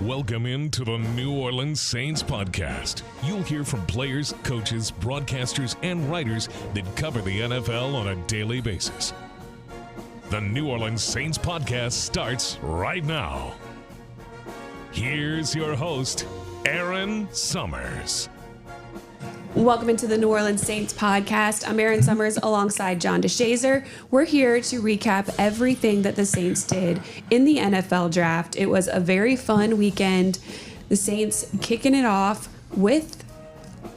Welcome into the New Orleans Saints podcast. You'll hear from players, coaches, broadcasters, and writers that cover the NFL on a daily basis. The New Orleans Saints podcast starts right now. Here's your host, Aaron Summers. Welcome into the New Orleans Saints podcast. I'm Aaron Summers alongside John DeShazer. We're here to recap everything that the Saints did in the NFL draft. It was a very fun weekend. The Saints kicking it off with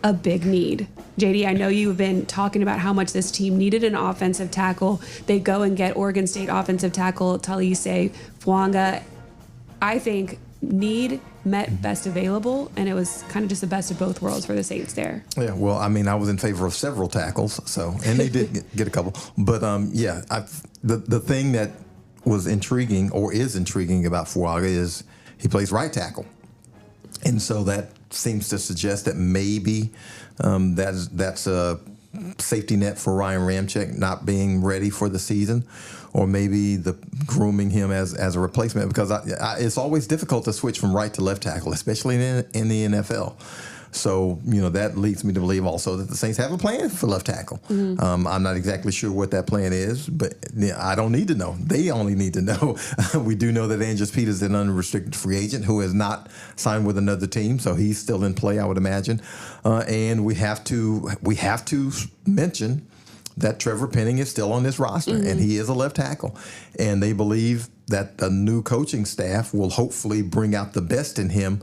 a big need. JD, I know you've been talking about how much this team needed an offensive tackle. They go and get Oregon State offensive tackle Taliese Fuanga. I think need met best available, and it was kind of just the best of both worlds for the Saints there. Yeah, well, I mean, I was in favor of several tackles, and they did get a couple. But, the thing that was intriguing or is intriguing about Fuaga is he plays right tackle. And so that seems to suggest that maybe that's a safety net for Ryan Ramczyk not being ready for the season, or maybe the grooming him as a replacement, because it's always difficult to switch from right to left tackle, especially in the NFL. So, that leads me to believe also that the Saints have a plan for left tackle. Mm-hmm. I'm not exactly sure what that plan is, but I don't need to know. They only need to know. We do know that Andres Peters is an unrestricted free agent who has not signed with another team, so he's still in play, I would imagine. And we have to mention that Trevor Penning is still on this roster, mm-hmm. and he is a left tackle. And they believe that the new coaching staff will hopefully bring out the best in him,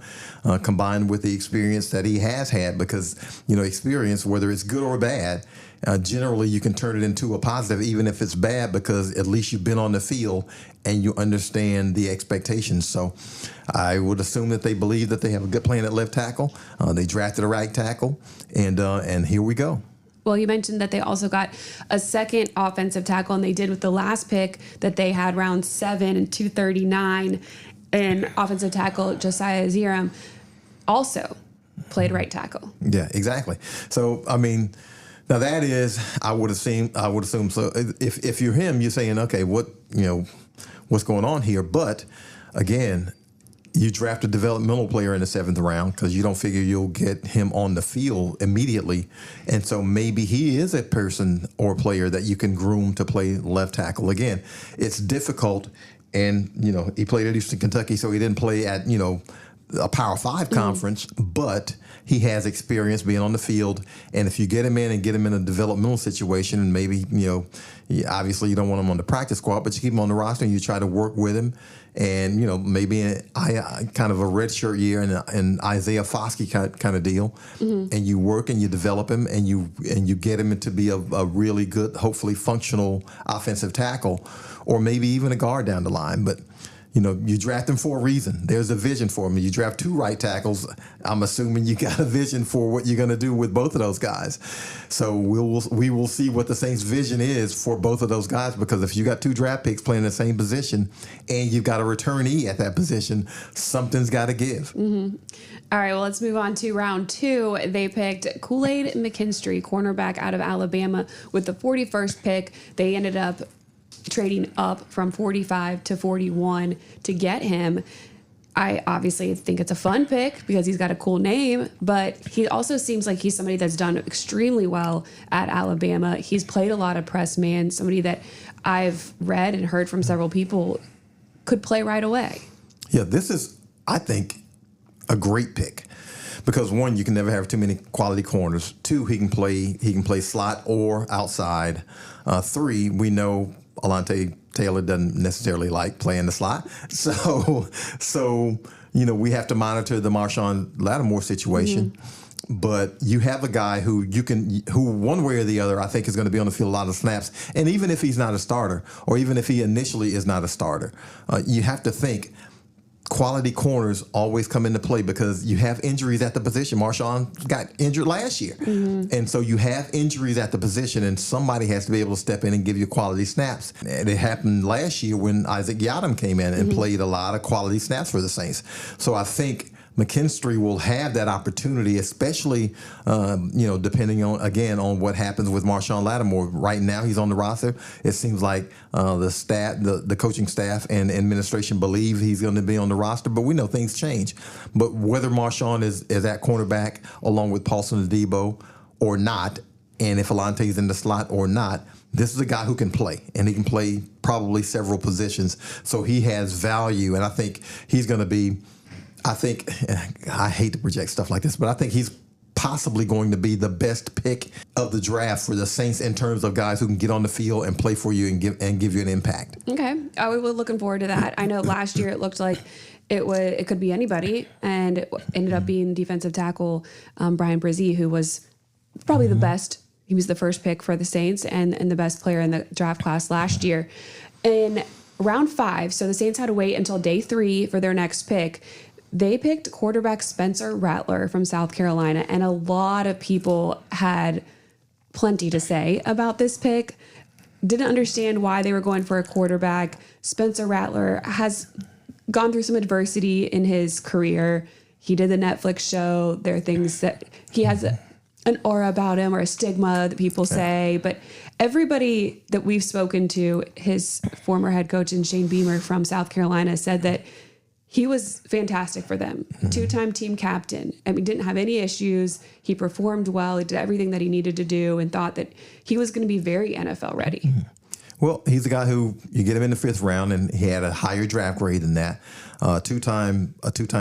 combined with the experience that he has had, because, experience, whether it's good or bad, generally you can turn it into a positive, even if it's bad, because at least you've been on the field and you understand the expectations. So I would assume that they believe that they have a good plan at left tackle. They drafted a right tackle, and here we go. Well, you mentioned that they also got a second offensive tackle, and they did with the last pick that they had round 7 and 239, and offensive tackle Josiah Zeram also played right tackle. Yeah, exactly. So, I mean, now that is, I would assume so. If you're him, you're saying, okay, what's going on here? But again, you draft a developmental player in the 7th round because you don't figure you'll get him on the field immediately. And so maybe he is a person or player that you can groom to play left tackle. Again, it's difficult. And, he played at Eastern Kentucky, so he didn't play at, a Power 5 conference, but he has experience being on the field. And if you get him in and get him in a developmental situation, and maybe, obviously you don't want him on the practice squad, but you keep him on the roster and you try to work with him. And, maybe kind of a redshirt year and Isaiah Foskey kind of deal. Mm-hmm. And you work and you develop him and you get him to be a really good, hopefully functional offensive tackle, or maybe even a guard down the line. But, you draft him for a reason. There's a vision for him. You draft 2 right tackles. I'm assuming you got a vision for what you're going to do with both of those guys. So we will see what the Saints' vision is for both of those guys, because if you got 2 draft picks playing the same position and you've got a returnee at that position, something's got to give. Mm-hmm. All right, well, let's move on to round 2. They picked Kool-Aid McKinstry, cornerback out of Alabama, with the 41st pick. They ended up trading up from 45 to 41 to get him. I obviously think it's a fun pick because he's got a cool name, but he also seems like he's somebody that's done extremely well at Alabama. He's played a lot of press man, somebody that I've read and heard from several people could play right away. Yeah, this is, I think, a great pick. Because 1, you can never have too many quality corners. 2, he can play slot or outside. 3, we know Alontae Taylor doesn't necessarily like playing the slot. So we have to monitor the Marshawn Lattimore situation. Mm-hmm. But you have a guy who one way or the other, I think is going to be on the field a lot of snaps. And even if he's not a starter, or even if he initially is not a starter, you have to think quality corners always come into play because you have injuries at the position. Marshawn got injured last year. Mm-hmm. And so you have injuries at the position, and somebody has to be able to step in and give you quality snaps. And it happened last year when Isaac Yiadom came in and played a lot of quality snaps for the Saints. So I think McKinstry will have that opportunity, especially, depending on what happens with Marshawn Lattimore. Right now, he's on the roster. It seems like the coaching staff and administration believe he's going to be on the roster, but we know things change. But whether Marshawn is at cornerback along with Paulson Adebo or not, and if Alante's in the slot or not, this is a guy who can play, and he can play probably several positions. So he has value, and I think he's going to be, I hate to project stuff like this, but I think he's possibly going to be the best pick of the draft for the Saints in terms of guys who can get on the field and play for you and give you an impact. Okay. We were looking forward to that. I know last year it looked like it could be anybody, and it ended up being defensive tackle Brian Brzee, who was probably the best. He was the first pick for the Saints and the best player in the draft class last year. In round 5, so the Saints had to wait until day 3 for their next pick. They picked quarterback Spencer Rattler from South Carolina, and a lot of people had plenty to say about this pick. Didn't understand why they were going for a quarterback. Spencer Rattler has gone through some adversity in his career. He did the Netflix show. There are things that he has an aura about him or a stigma that people say, but everybody that we've spoken to, his former head coach and Shane Beamer from South Carolina, said that he was fantastic for them. 2-time team captain. I mean, didn't have any issues. He performed well. He did everything that he needed to do and thought that he was going to be very NFL ready. Well, he's a guy who you get him in the 5th round, and he had a higher draft grade than that. A two-time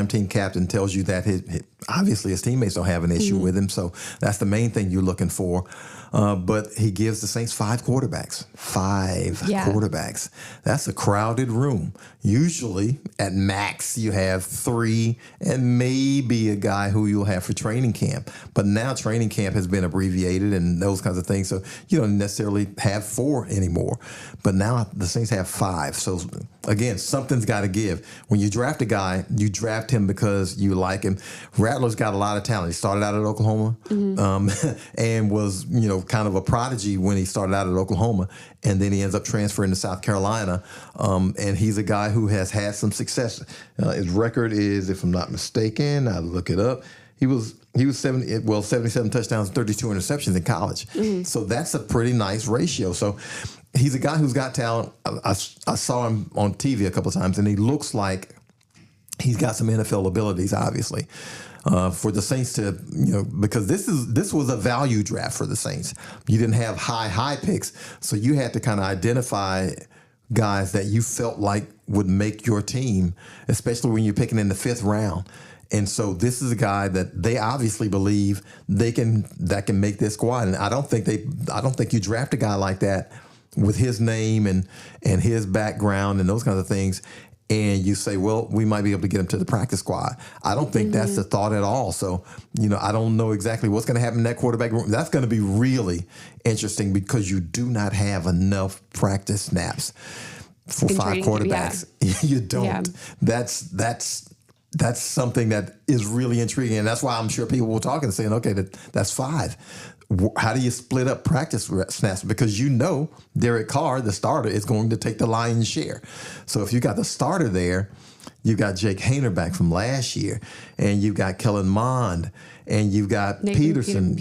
team captain tells you that obviously his teammates don't have an issue with him, so that's the main thing you're looking for. But he gives the Saints 5 quarterbacks. 5 quarterbacks. That's a crowded room. Usually, at max, you have 3 and maybe a guy who you'll have for training camp. But now training camp has been abbreviated and those kinds of things, so you don't necessarily have 4 anymore. But now the Saints have 5. So, again, something's got to give. When you draft a guy, you draft him because you like him. Rattler's got a lot of talent. He started out at Oklahoma and was, kind of a prodigy when he started out at Oklahoma, and then he ends up transferring to South Carolina. And he's a guy who has had some success. His record is, if I'm not mistaken, I'll look it up. He was 77 touchdowns, 32 interceptions in college. So that's a pretty nice ratio. So he's a guy who's got talent. I saw him on TV a couple of times, and he looks like he's got some NFL abilities, obviously. For the Saints to, because this was a value draft for the Saints. You didn't have high picks, so you had to kind of identify guys that you felt like would make your team, especially when you're picking in the 5th round. And so this is a guy that they obviously believe that can make this squad. And I don't think you draft a guy like that with his name and his background and those kinds of things, and you say, well, we might be able to get him to the practice squad. I don't think that's the thought at all. So, I don't know exactly what's going to happen in that quarterback room. That's going to be really interesting because you do not have enough practice snaps for 5 quarterbacks. Yeah. You don't. Yeah. That's something that is really intriguing, and that's why I'm sure people will talk and saying, okay, that's 5. How do you split up practice snaps? Because Derek Carr, the starter, is going to take the lion's share. So if you got the starter there, you got Jake Haener back from last year, and you've got Kellen Mond, and you've got Peterman.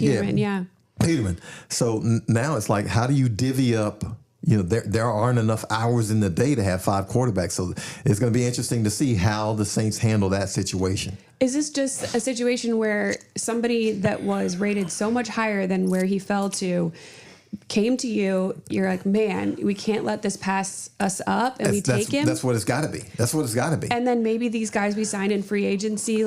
So now it's like, how do you divvy up? There aren't enough hours in the day to have 5 quarterbacks. So it's going to be interesting to see how the Saints handle that situation. Is this just a situation where somebody that was rated so much higher than where he fell to came to you, you're like, man, we can't let this pass us up, and we take him? That's what it's got to be. And then maybe these guys we signed in free agency,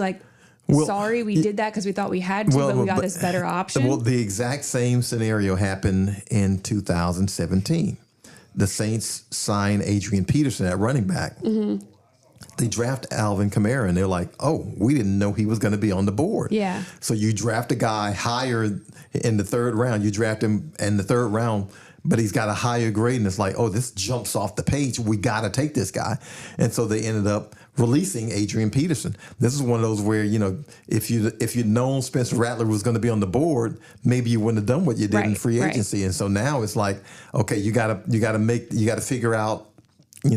sorry, we did that because we thought we had to, but we got this better option. Well, the exact same scenario happened in 2017. The Saints signed Adrian Peterson at running back. They draft Alvin Kamara, and they're like, oh, we didn't know he was going to be on the board. Yeah. So you draft a guy higher in the 3rd round. You draft him in the 3rd round, but he's got a higher grade, and it's like, oh, this jumps off the page. We got to take this guy. And so they ended up releasing Adrian Peterson. This is one of those where, if you'd known Spencer Rattler was going to be on the board, maybe you wouldn't have done what you did in free agency. And so now it's like, okay, you got to figure out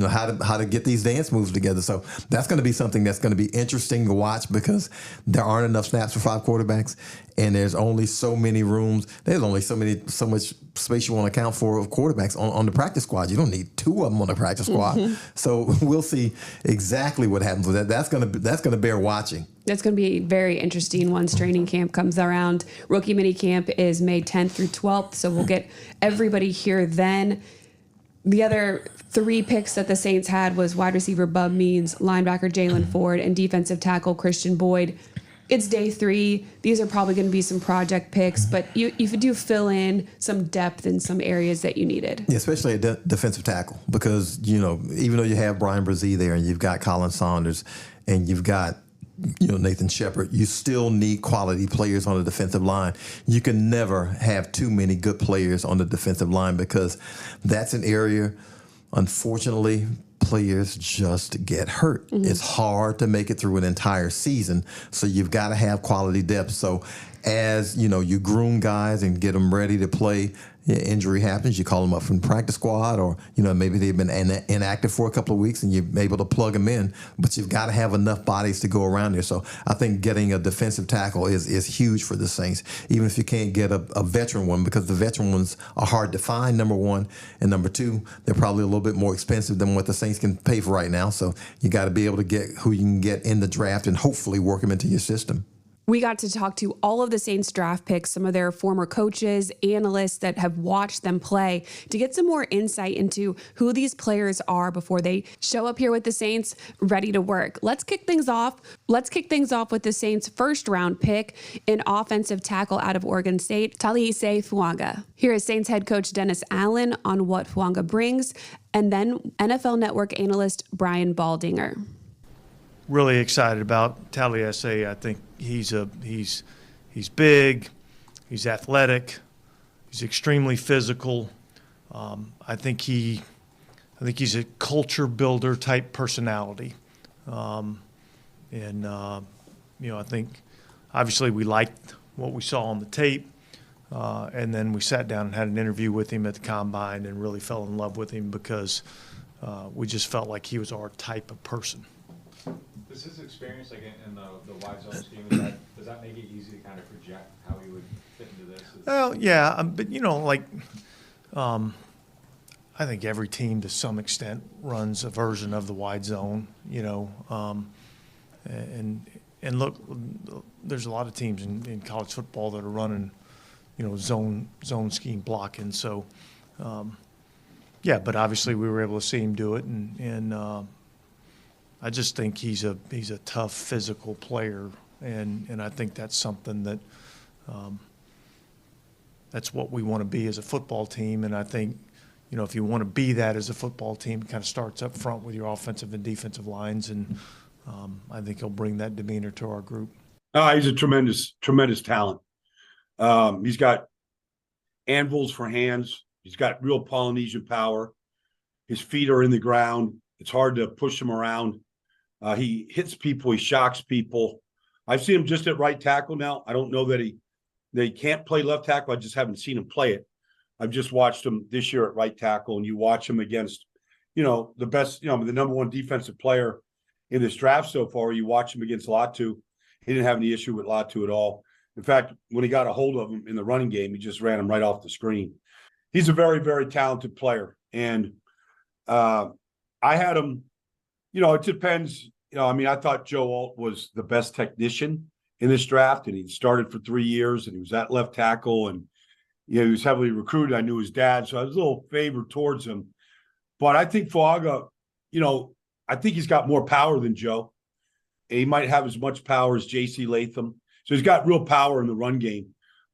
how to get these dance moves together. So that's going to be something that's going to be interesting to watch because there aren't enough snaps for 5 quarterbacks, and there's only so many rooms. There's only so much space you want to account for of quarterbacks on the practice squad. You don't need 2 of them on the practice squad. Mm-hmm. So we'll see exactly what happens with that. That's going to bear watching. That's going to be very interesting once training camp comes around. Rookie mini camp is May 10th through 12th, so we'll get everybody here then. The other 3 picks that the Saints had was wide receiver Bub Means, linebacker Jalen Ford, and defensive tackle Christian Boyd. It's day 3. These are probably going to be some project picks, but you do fill in some depth in some areas that you needed. Yeah, especially at defensive tackle because, even though you have Brian Brzee there and you've got Colin Saunders and you've got Nathan Shepard, you still need quality players on the defensive line. You can never have too many good players on the defensive line because that's an area, unfortunately, players just get hurt. Mm-hmm. It's hard to make it through an entire season, so you've got to have quality depth. So as you groom guys and get them ready to play, injury happens, you call them up from the practice squad, or maybe they've been inactive for a couple of weeks and you're able to plug them in, but you've got to have enough bodies to go around there. So I think getting a defensive tackle is huge for the Saints, even if you can't get a veteran one, because the veteran ones are hard to find, number one, and number two, they're probably a little bit more expensive than what the Saints can pay for right now. So you got to be able to get who you can get in the draft and hopefully work them into your system. We got to talk to all of the Saints draft picks, some of their former coaches, analysts that have watched them play, to get some more insight into who these players are before they show up here with the Saints ready to work. Let's kick things off with the Saints' first round pick, an offensive tackle out of Oregon State, Taliese Fuaga. Here is Saints head coach Dennis Allen on what Fuaga brings, and then NFL Network analyst Brian Baldinger. Really excited about Taliese. I think he's big, he's athletic, he's extremely physical. I think he's a culture builder type personality, I think obviously we liked what we saw on the tape, and then we sat down and had an interview with him at the Combine and really fell in love with him because we just felt like he was our type of person. Does his experience in the wide zone scheme, does that make it easy to kind of project how he would fit into this? Well, yeah, but I think every team to some extent runs a version of the wide zone, and look, there's a lot of teams in college football that are running, zone scheme blocking. So, but obviously we were able to see him do it, and I just think he's a tough physical player, and I think that's something that that's what we want to be as a football team. And I think if you want to be that as a football team, it kind of starts up front with your offensive and defensive lines, and I think he'll bring that demeanor to our group. He's a tremendous talent. He's got anvils for hands. He's got real Polynesian power. His feet are in the ground. It's hard to push him around. He hits people. He shocks people. I've seen him just at right tackle now. I don't know that he can't play left tackle. I just haven't seen him play it. I've just watched him this year at right tackle, and you watch him against, the best, the number one defensive player in this draft so far. You watch him against Latu. He didn't have any issue with Latu at all. In fact, when he got a hold of him in the running game, he just ran him right off the screen. He's a very, very talented player. And I had him, it depends. I thought Joe Alt was the best technician in this draft, and he started for 3 years, and he was at left tackle, and he was heavily recruited. I knew his dad, so I was a little favored towards him. But I think Fuaga, I think he's got more power than Joe. He might have as much power as J.C. Latham. So he's got real power in the run game.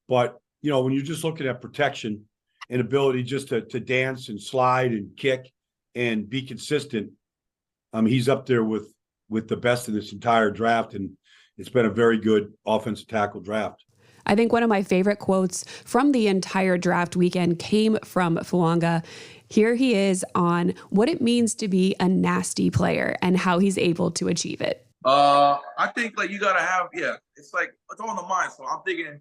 But, when you're just looking at protection and ability just to dance and slide and kick and be consistent, he's up there with the best in this entire draft, and it's been a very good offensive tackle draft. I think one of my favorite quotes from the entire draft weekend came from Fuaga. Here he is on what it means to be a nasty player and how he's able to achieve it. I think you got to have, it's all in the mind. So I'm thinking,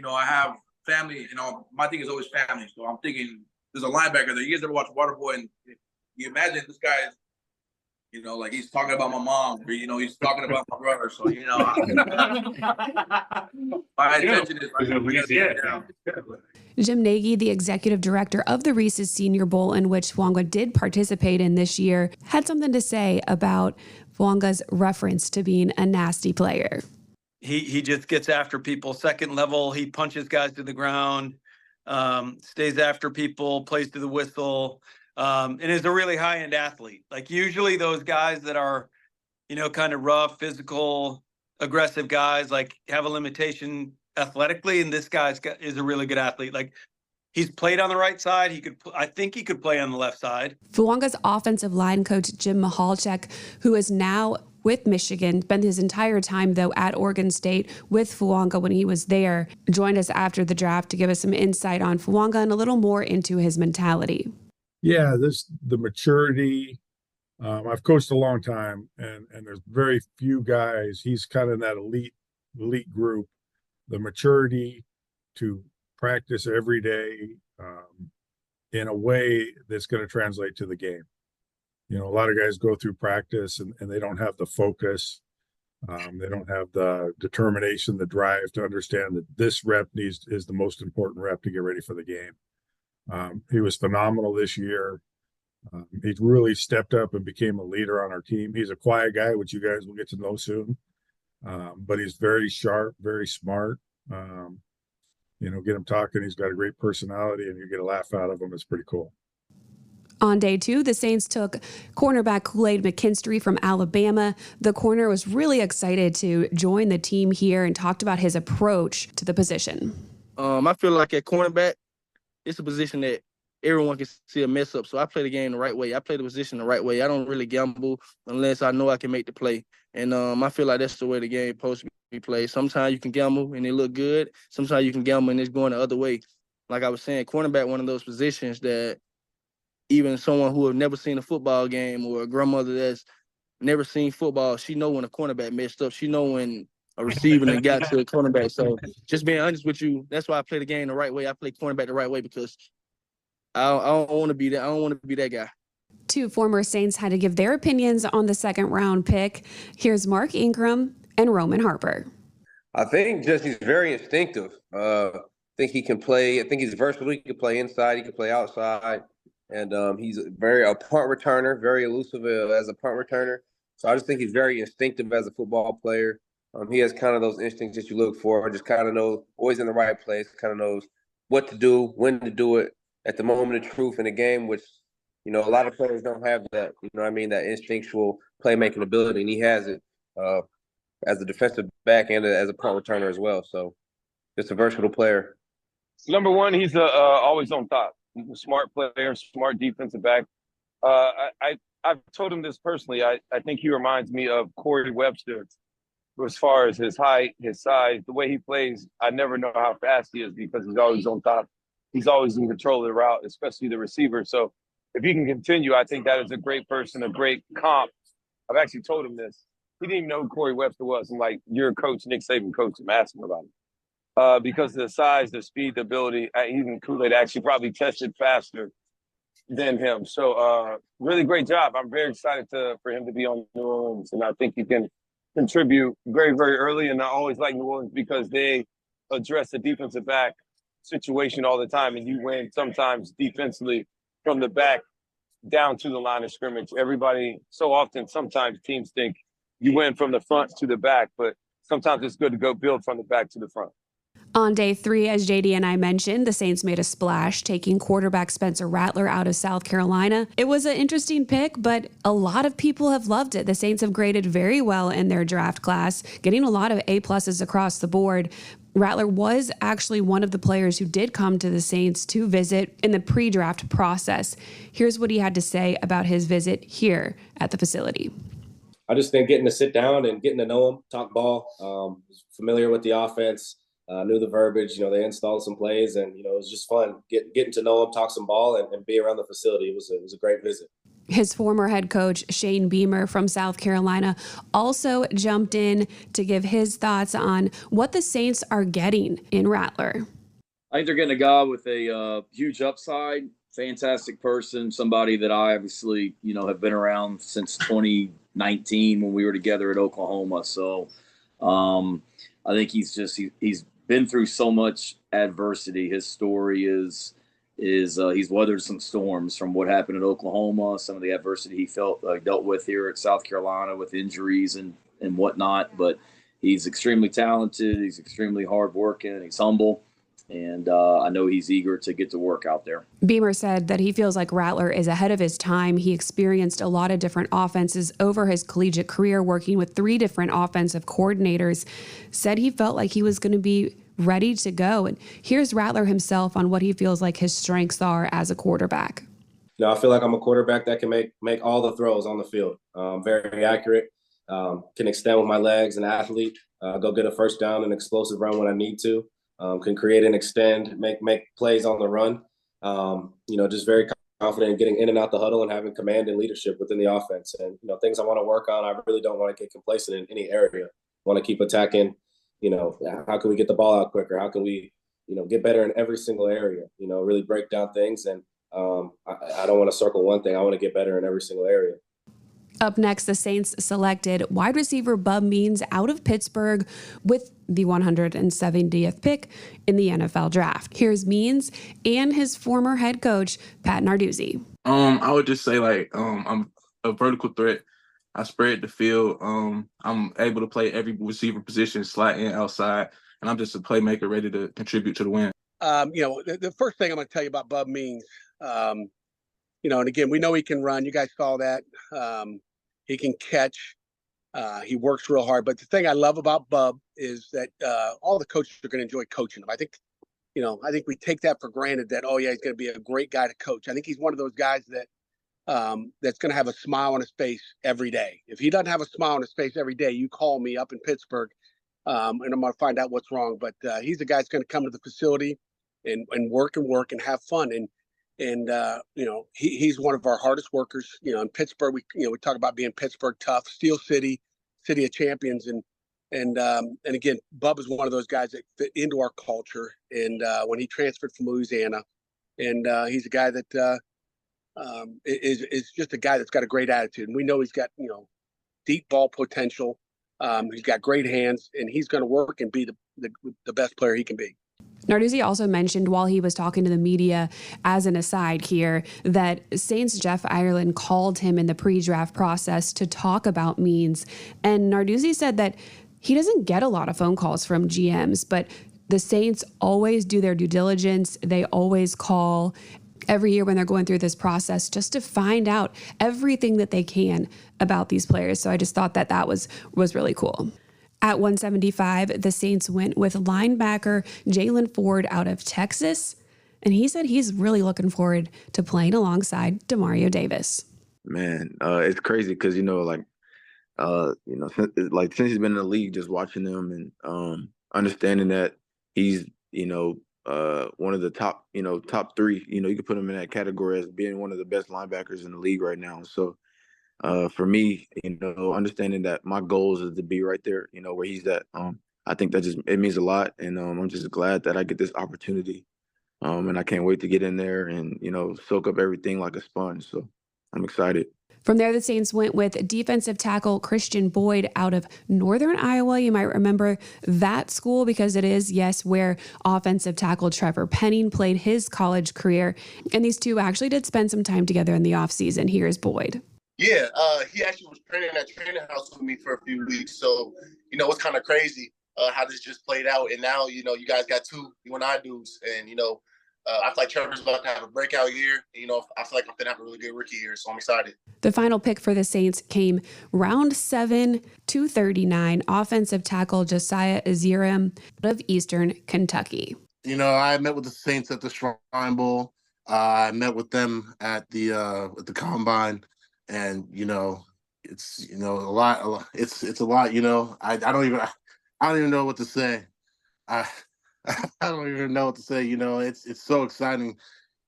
I have family, my thing is always family. So I'm thinking there's a linebacker there. You guys ever watch Waterboy and you imagine this guy is, you know, like he's talking about my mom, or, you know, he's talking about my brother. So, you know, my intention is like, Jim Nagy, the executive director of the Reese's Senior Bowl, in which Fuanga did participate in this year, had something to say about Fuanga's reference to being a nasty player. He just gets after people. Second level, he punches guys to the ground, stays after people, plays to the whistle, and is a really high-end athlete. Like usually those guys that are, you know, kind of rough, physical, aggressive guys, like have a limitation athletically, and this guy is a really good athlete. Like he's played on the right side. I think he could play on the left side. Fuanga's offensive line coach, Jim Michalczyk, who is now with Michigan, spent his entire time, though, at Oregon State with Fuanga when he was there, joined us after the draft to give us some insight on Fuanga and a little more into his mentality. Yeah, the maturity. I've coached a long time, and there's very few guys. He's kind of in that elite group. The maturity to practice every day in a way that's going to translate to the game. You know, a lot of guys go through practice and they don't have the focus. They don't have the determination, the drive to understand that this rep is the most important rep to get ready for the game. He was phenomenal this year. He's really stepped up and became a leader on our team. He's a quiet guy, which you guys will get to know soon. But he's very sharp, very smart. You know, get him talking. He's got a great personality, and you get a laugh out of him. It's pretty cool. On day 2, the Saints took cornerback Kool-Aid McKinstry from Alabama. The corner was really excited to join the team here and talked about his approach to the position. I feel like at cornerback, it's a position that everyone can see a mess up. So I play the game the right way. I play the position the right way. I don't really gamble unless I know I can make the play. And I feel like that's the way the game is supposed to be played. Sometimes you can gamble and it look good. Sometimes you can gamble and it's going the other way. Like I was saying, cornerback, one of those positions that even someone who have never seen a football game or a grandmother that's never seen football, she know when a cornerback messed up. She know when a receiver and got to a cornerback. So just being honest with you, that's why I play the game the right way. I play cornerback the right way because I don't want to be that. I don't want to be that guy. 2 former Saints had to give their opinions on the second-round pick. Here's Mark Ingram and Roman Harper. I think just he's very instinctive. I think he can play. I think he's versatile. He can play inside. He can play outside. And he's a punt returner, very elusive as a punt returner. So I just think he's very instinctive as a football player. He has kind of those instincts that you look for. Just kind of knows, always in the right place, kind of knows what to do, when to do it at the moment of truth in a game, which, you know, a lot of players don't have that, you know what I mean, that instinctual playmaking ability. And he has it as a defensive back and as a punt returner as well. So just a versatile player. Number one, he's always on top. He's a smart player, smart defensive back. I've told him this personally. I think he reminds me of Corey Webster as far as his height, his size, the way he plays. I never know how fast he is because he's always on top. He's always in control of the route, especially the receiver. So if he can continue, I think that is a great person, a great comp. I've actually told him this. He didn't even know who Corey Webster was. I'm like, you're a coach, Nick Saban coach. I'm asking about him. Because of the size, the speed, the ability, even Kool-Aid actually probably tested faster than him. So really great job. I'm very excited for him to be on New Orleans, and I think he can contribute very, very early. And I always like New Orleans because they address the defensive back situation all the time, and you win sometimes defensively from the back down to the line of scrimmage. Everybody, so often, sometimes teams think you win from the front to the back, but sometimes it's good to go build from the back to the front. On day 3, as JD and I mentioned, the Saints made a splash, taking quarterback Spencer Rattler out of South Carolina. It was an interesting pick, but a lot of people have loved it. The Saints have graded very well in their draft class, getting a lot of A-pluses across the board. Rattler was actually one of the players who did come to the Saints to visit in the pre-draft process. Here's what he had to say about his visit here at the facility. I just think getting to sit down and getting to know him, talk ball, familiar with the offense. Knew the verbiage, they installed some plays, and, it was just fun getting to know him, talk some ball, and be around the facility. It was a great visit. His former head coach, Shane Beamer from South Carolina, also jumped in to give his thoughts on what the Saints are getting in Rattler. I think they're getting a guy with a huge upside. fantastic person, somebody that I obviously, have been around since 2019 when we were together at Oklahoma. So I think he's been through so much adversity. His story is he's weathered some storms from what happened at Oklahoma, some of the adversity he dealt with here at South Carolina with injuries and whatnot. But he's extremely talented. He's extremely hardworking. He's humble. And I know he's eager to get to work out there. Beamer said that he feels like Rattler is ahead of his time. He experienced a lot of different offenses over his collegiate career, working with 3 different offensive coordinators. Said he felt like he was going to be ready to go. And here's Rattler himself on what he feels like his strengths are as a quarterback. I feel like I'm a quarterback that can make all the throws on the field. Very accurate, can extend with my legs, an athlete, go get a first down, an explosive run when I need to. Can create and extend, make plays on the run. Just very confident in getting in and out the huddle and having command and leadership within the offense. And, things I want to work on, I really don't want to get complacent in any area. I want to keep attacking, how can we get the ball out quicker? How can we, get better in every single area, really break down things. And I don't want to circle one thing. I want to get better in every single area. Up next, the Saints selected wide receiver Bub Means out of Pittsburgh with the 170th pick in the NFL draft. Here's Means and his former head coach, Pat Narduzzi. I would just say I'm a vertical threat. I spread the field. I'm able to play every receiver position, slot in, outside, and I'm just a playmaker ready to contribute to the win. The first thing I'm going to tell you about Bub Means, and again, we know he can run. You guys saw that. He can catch. He works real hard. But the thing I love about Bub is that all the coaches are going to enjoy coaching him. I think we take that for granted that, oh, yeah, he's going to be a great guy to coach. I think he's one of those guys that that's going to have a smile on his face every day. If he doesn't have a smile on his face every day, you call me up in Pittsburgh, and I'm going to find out what's wrong. But he's the guy that's going to come to the facility and work and have fun. And he's one of our hardest workers. In Pittsburgh, we talk about being Pittsburgh tough, Steel City, city of champions, and again, Bub is one of those guys that fit into our culture. And when he transferred from Louisiana, and he's a guy that is just a guy that's got a great attitude. And we know he's got deep ball potential. He's got great hands, and he's going to work and be the best player he can be. Narduzzi also mentioned while he was talking to the media, as an aside here, that Saints Jeff Ireland called him in the pre-draft process to talk about Means. And Narduzzi said that he doesn't get a lot of phone calls from GMs, but the Saints always do their due diligence. They always call every year when they're going through this process just to find out everything that they can about these players. So I just thought that was really cool. At 175, the Saints went with linebacker Jalen Ford out of Texas, and he said he's really looking forward to playing alongside Demario Davis. Man, it's crazy because since he's been in the league, just watching him and understanding that he's one of the top 3. You could put him in that category as being one of the best linebackers in the league right now. So. For me, understanding that my goals is to be right there, where he's at. I think that it means a lot, and I'm just glad that I get this opportunity, and I can't wait to get in there and soak up everything like a sponge. So I'm excited. From there, the Saints went with defensive tackle Christian Boyd out of Northern Iowa. You might remember that school because it is, yes, where offensive tackle Trevor Penning played his college career, and these two actually did spend some time together in the offseason. Here's Boyd. Yeah, he actually was training at training house with me for a few weeks. So, it's kind of crazy how this just played out. And now, you guys got 2 UNI dudes. And, I feel like Trevor's about to have a breakout year. I feel like I'm going to have a really good rookie year. So I'm excited. The final pick for the Saints came round 7, 239, offensive tackle Josiah Ezerim of Eastern Kentucky. I met with the Saints at the Shrine Bowl. I met with them at the Combine. And it's a lot. It's a lot. I don't even know what to say. I don't even know what to say. It's so exciting.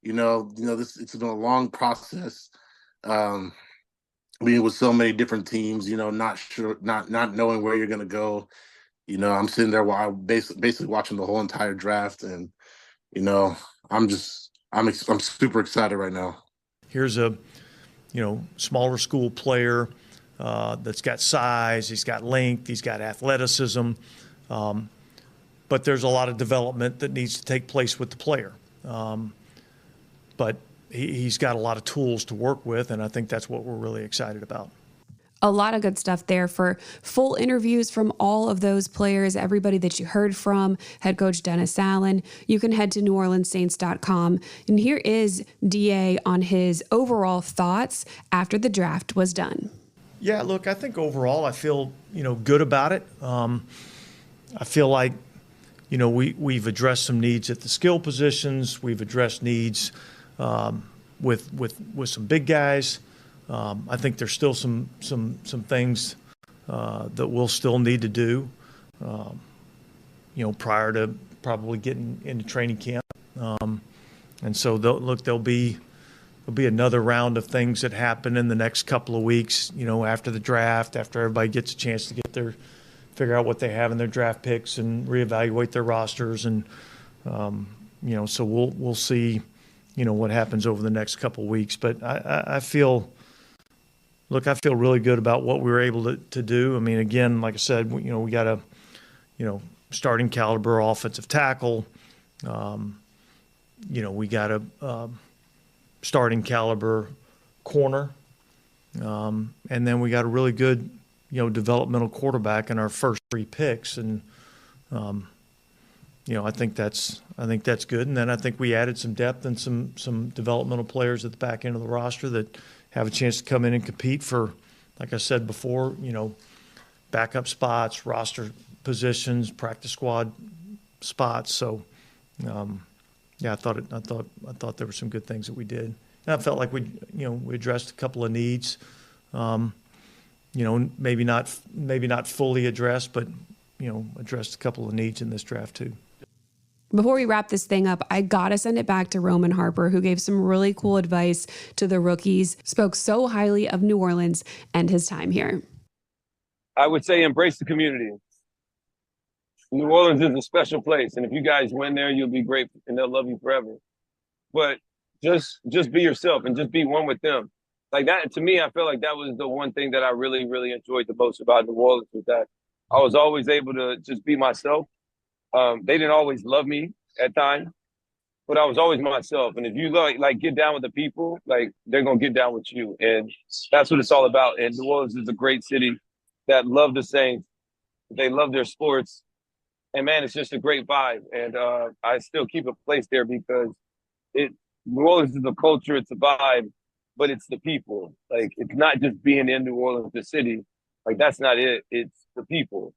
It's been a long process. Being with so many different teams. Not sure, not knowing where you're gonna go. I'm sitting there while I'm basically watching the whole entire draft, and I'm just I'm super excited right now. Here's a, smaller school player that's got size, he's got length, he's got athleticism, but there's a lot of development that needs to take place with the player. But he's got a lot of tools to work with, and I think that's what we're really excited about. A lot of good stuff there. For full interviews from all of those players, everybody that you heard from, head coach Dennis Allen, you can head to NewOrleansSaints.com. And here is DA on his overall thoughts after the draft was done. Yeah, look, I think overall I feel, good about it. I feel like, we've addressed some needs at the skill positions. We've addressed needs with some big guys. I think there's still some things that we'll still need to do, prior to probably getting into training camp. And so there'll be another round of things that happen in the next couple of weeks, after the draft, after everybody gets a chance to figure out what they have in their draft picks and reevaluate their rosters. And, so we'll see, what happens over the next couple of weeks. But I feel really good about what we were able to do. I mean, again, like I said, we got a, starting caliber offensive tackle. We got a starting caliber corner. And then we got a really good, developmental quarterback in our first 3 picks. And, I think that's good. And then I think we added some depth and some developmental players at the back end of the roster that have a chance to come in and compete for, like I said before, backup spots, roster positions, practice squad spots. So, I thought there were some good things that we did. And I felt like we addressed a couple of needs. Maybe not fully addressed, but addressed a couple of needs in this draft too. Before we wrap this thing up, I gotta send it back to Roman Harper, who gave some really cool advice to the rookies, spoke so highly of New Orleans and his time here. I would say embrace the community. New Orleans is a special place, and if you guys win there, you'll be great, and they'll love you forever. But just be yourself and just be one with them. Like that, to me, I feel like that was the one thing that I really, really enjoyed the most about New Orleans, was that I was always able to just be myself. They didn't always love me at times, but I was always myself. And if you like get down with the people, like they're gonna get down with you, and that's what it's all about. And New Orleans is a great city that love the Saints. They love their sports, and man, it's just a great vibe. And I still keep a place there because New Orleans is a culture, it's a vibe, but it's the people. Like it's not just being in New Orleans, the city. Like that's not it. It's the people.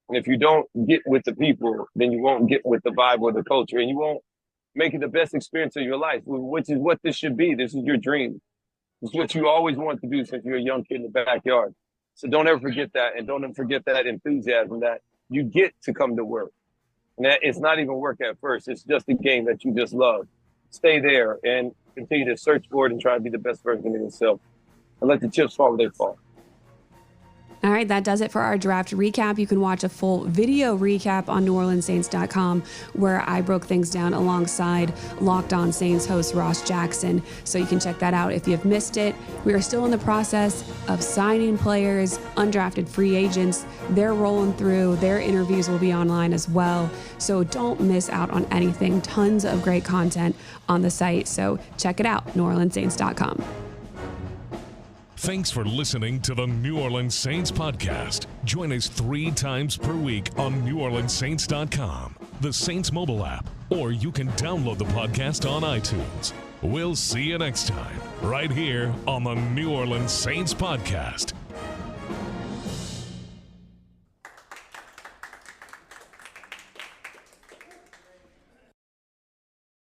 And if you don't get with the people, then you won't get with the vibe or the culture, and you won't make it the best experience of your life, which is what this should be. This is your dream. It's what you always want to do since you're a young kid in the backyard. So don't ever forget that, and don't ever forget that enthusiasm that you get to come to work. And that it's not even work at first. It's just a game that you just love. Stay there and continue to search for it and try to be the best version of yourself. And let the chips fall where they fall. All right, that does it for our draft recap. You can watch a full video recap on NewOrleansSaints.com, where I broke things down alongside Locked On Saints host Ross Jackson. So you can check that out if you've missed it. We are still in the process of signing players, undrafted free agents. They're rolling through. Their interviews will be online as well. So don't miss out on anything. Tons of great content on the site. So check it out, NewOrleansSaints.com. Thanks for listening to the New Orleans Saints podcast. Join us 3 times per week on NewOrleansSaints.com, the Saints mobile app, or you can download the podcast on iTunes. We'll see you next time, right here on the New Orleans Saints podcast.